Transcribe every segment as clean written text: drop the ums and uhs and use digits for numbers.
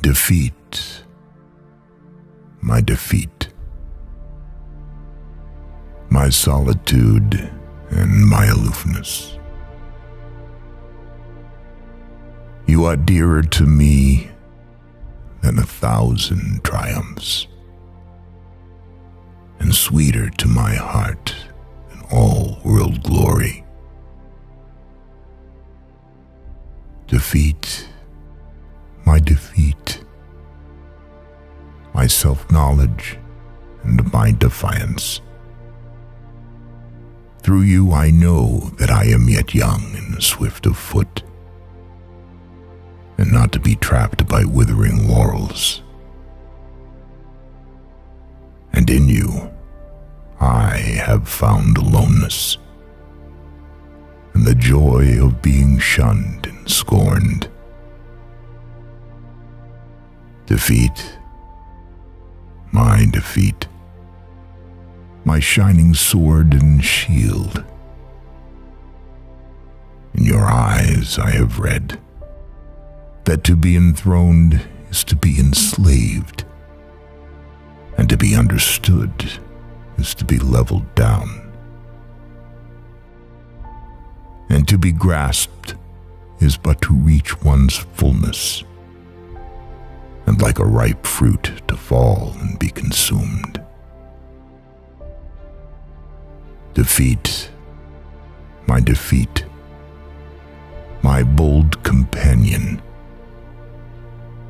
Defeat, my defeat, my solitude and my aloofness. You are dearer to me than 1,000 triumphs, and sweeter to my heart than all world glory. Defeat, my defeat, my self-knowledge and my defiance. Through you I know that I am yet young and swift of foot, and not to be trapped by withering laurels. And in you I have found aloneness, and the joy of being shunned and scorned. Defeat, my defeat, my shining sword and shield. In your eyes I have read that to be enthroned is to be enslaved, and to be understood is to be leveled down, and to be grasped is but to reach one's fullness, and like a ripe fruit to fall and be consumed. Defeat, my defeat, my bold companion.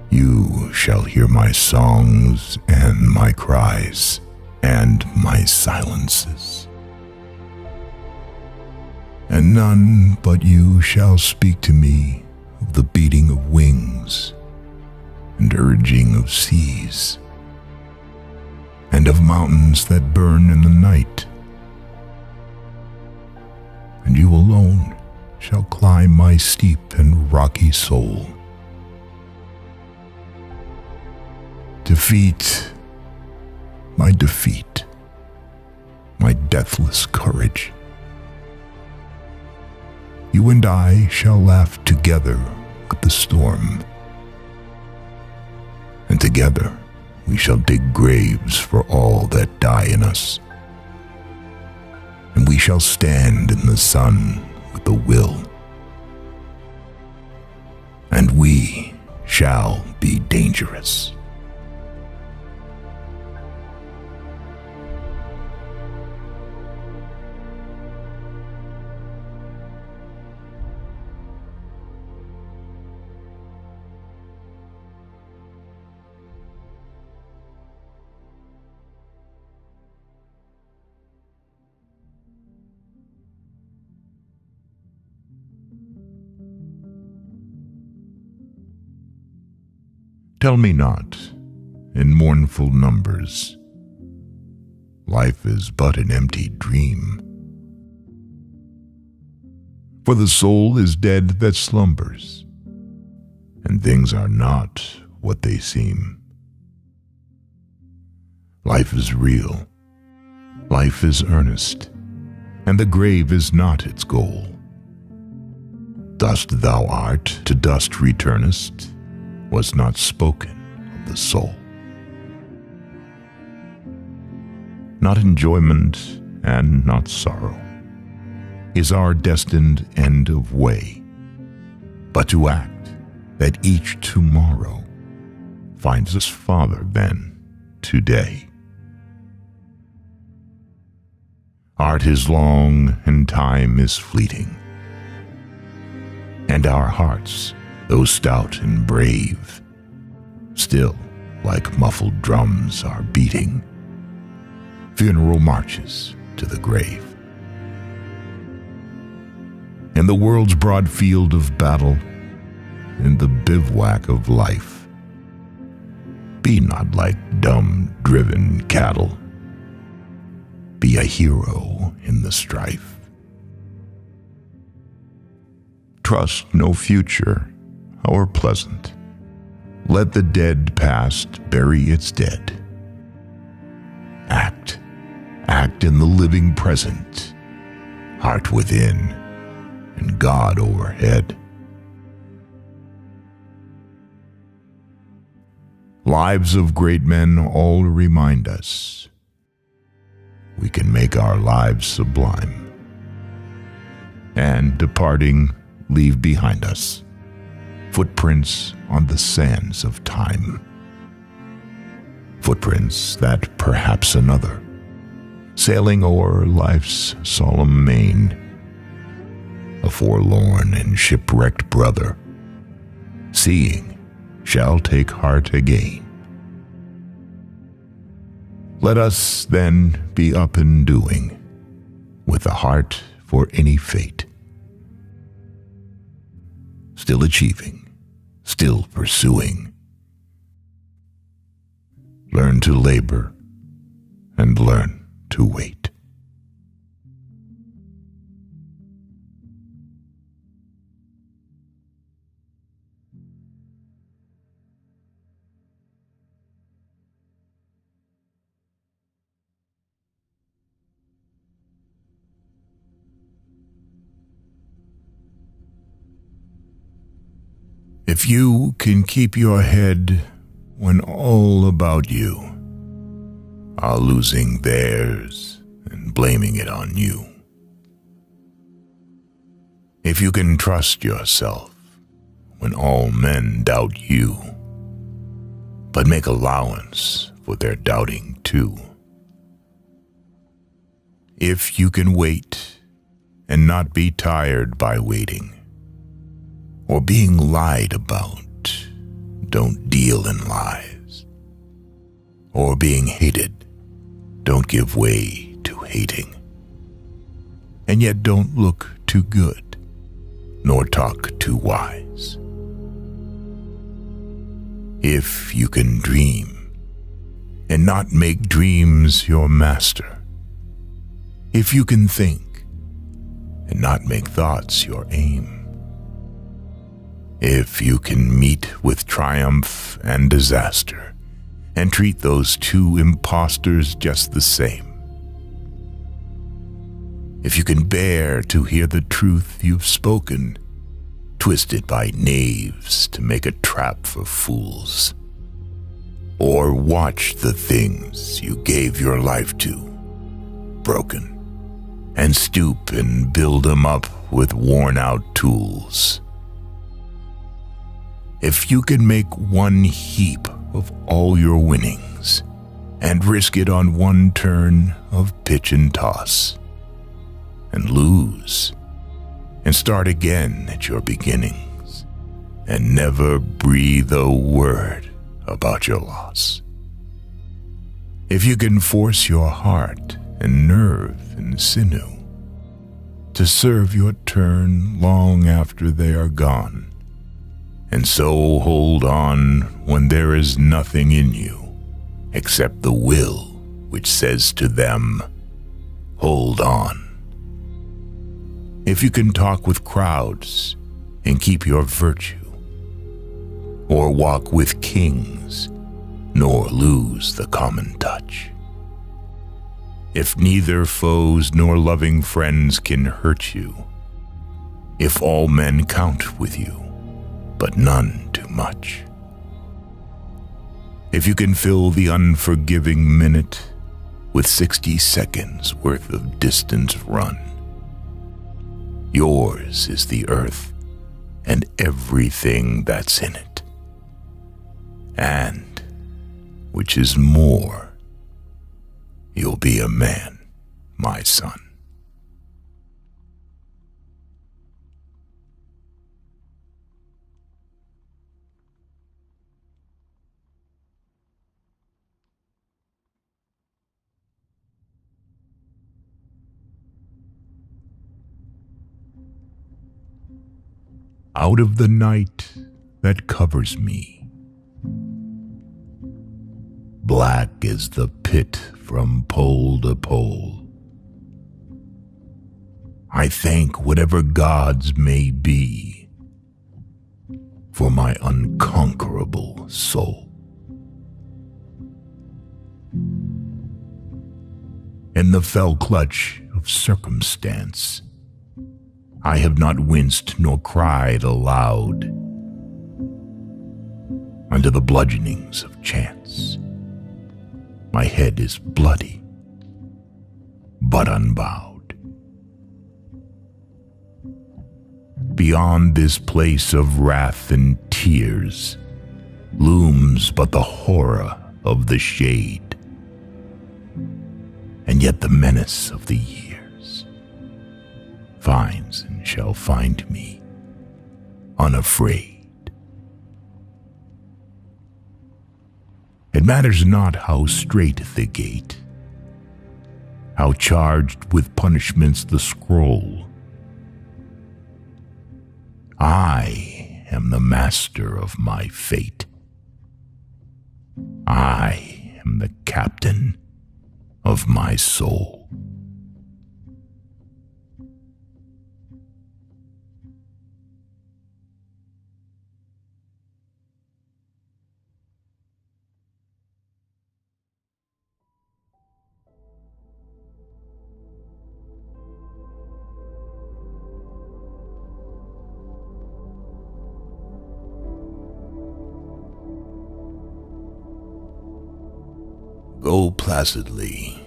You shall hear my songs and my cries and my silences. And none but you shall speak to me of the beating of wings and urging of seas, and of mountains that burn in the night. And you alone shall climb my steep and rocky soul. Defeat, my defeat, my deathless courage. You and I shall laugh together with the storm, and together we shall dig graves for all that die in us, and we shall stand in the sun with the will, and we shall be dangerous. Tell me not, in mournful numbers, life is but an empty dream. For the soul is dead that slumbers, and things are not what they seem. Life is real, life is earnest, and the grave is not its goal. Dust thou art, to dust returnest, was not spoken of the soul. Not enjoyment and not sorrow is our destined end of way, but to act that each tomorrow finds us farther than today. Art is long and time is fleeting, and our hearts, though stout and brave, still like muffled drums are beating funeral marches to the grave. In the world's broad field of battle, in the bivouac of life, be not like dumb, driven cattle. Be a hero in the strife. Trust no future, however pleasant. Let the dead past bury its dead. Act in the living present, heart within and God overhead. Lives of great men all remind us we can make our lives sublime, and departing, leave behind us footprints on the sands of time. Footprints that perhaps another, sailing o'er life's solemn main, a forlorn and shipwrecked brother, seeing, shall take heart again. Let us then be up and doing, with a heart for any fate, still achieving, still pursuing. Learn to labor and learn to wait. If you can keep your head when all about you are losing theirs and blaming it on you, if you can trust yourself when all men doubt you, but make allowance for their doubting too, if you can wait and not be tired by waiting, or being lied about, don't deal in lies, or being hated, don't give way to hating, and yet don't look too good, nor talk too wise. If you can dream, and not make dreams your master, if you can think, and not make thoughts your aim, if you can meet with triumph and disaster, and treat those two impostors just the same, if you can bear to hear the truth you've spoken, twisted by knaves to make a trap for fools, or watch the things you gave your life to, broken, and stoop and build them up with worn-out tools, if you can make one heap of all your winnings and risk it on one turn of pitch and toss, and lose, and start again at your beginnings, and never breathe a word about your loss, if you can force your heart and nerve and sinew to serve your turn long after they are gone, and so hold on when there is nothing in you except the will which says to them, hold on. If you can talk with crowds and keep your virtue, or walk with kings nor lose the common touch, if neither foes nor loving friends can hurt you, if all men count with you, but none too much, if you can fill the unforgiving minute with 60 seconds worth of distance run, yours is the earth and everything that's in it, and, which is more, you'll be a man, my son. Out of the night that covers me, black is the pit from pole to pole, I thank whatever gods may be for my unconquerable soul. In the fell clutch of circumstance, I have not winced nor cried aloud. under the bludgeonings of chance. My head is bloody, but unbowed. Beyond this place of wrath and tears looms but the horror of the shade, and yet the menace of the years finds and shall find me unafraid. It matters not how strait the gate, how charged with punishments the scroll. I am the master of my fate. I am the captain of my soul. Go placidly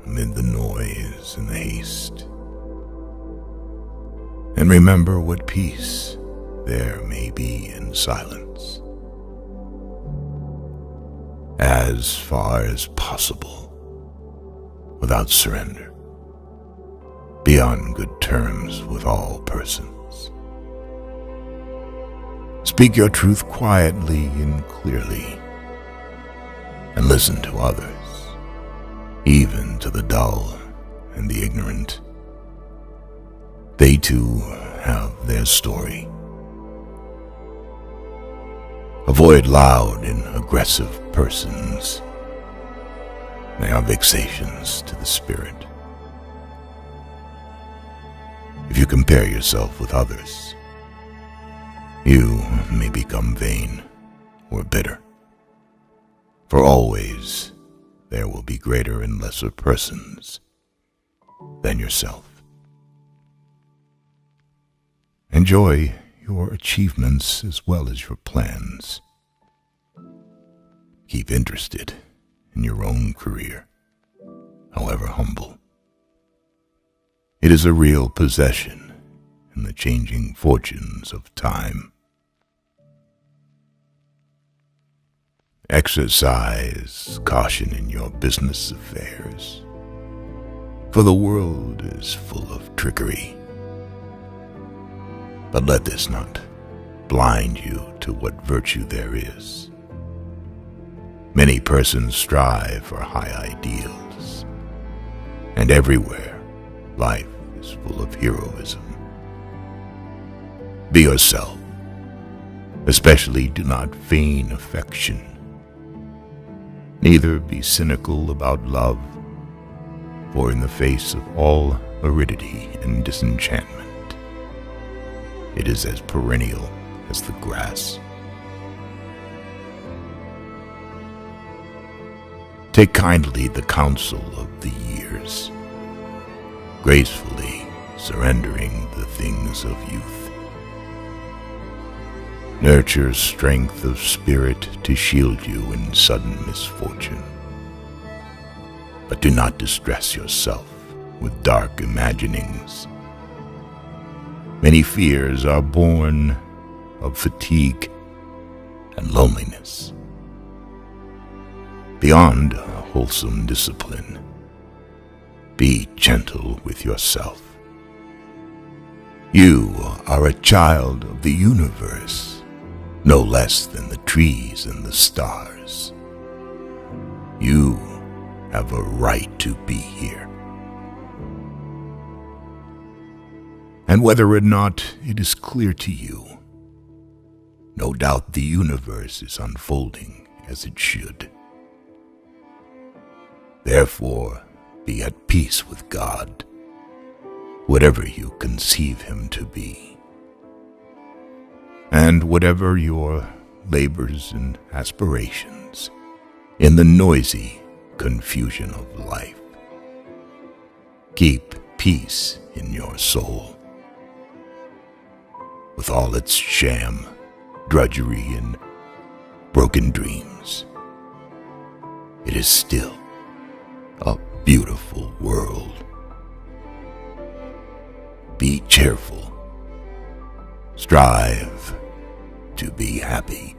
amid the noise and the haste, and remember what peace there may be in silence. As far as possible, without surrender, be on good terms with all persons. Speak your truth quietly and clearly, and listen to others, even to the dull and the ignorant. They too have their story. Avoid loud and aggressive persons. They are vexations to the spirit. If you compare yourself with others, you may become vain or bitter. For always there will be greater and lesser persons than yourself. Enjoy your achievements as well as your plans. Keep interested in your own career, however humble. It is a real possession in the changing fortunes of time. Exercise caution in your business affairs, for the world is full of trickery. But let this not blind you to what virtue there is. Many persons strive for high ideals, and everywhere life is full of heroism. Be yourself, especially do not feign affection. Neither be cynical about love, for in the face of all aridity and disenchantment, it is as perennial as the grass. Take kindly the counsel of the years, gracefully surrendering the things of youth. Nurture strength of spirit to shield you in sudden misfortune. But do not distress yourself with dark imaginings. Many fears are born of fatigue and loneliness. Beyond a wholesome discipline, be gentle with yourself. You are a child of the universe, no less than the trees and the stars. You have a right to be here. And whether or not it is clear to you, no doubt the universe is unfolding as it should. Therefore, be at peace with God, whatever you conceive him to be. And whatever your labors and aspirations in the noisy confusion of life, keep peace in your soul. With all its sham, drudgery, and broken dreams. It is still a beautiful world. Be cheerful. Strive to be happy.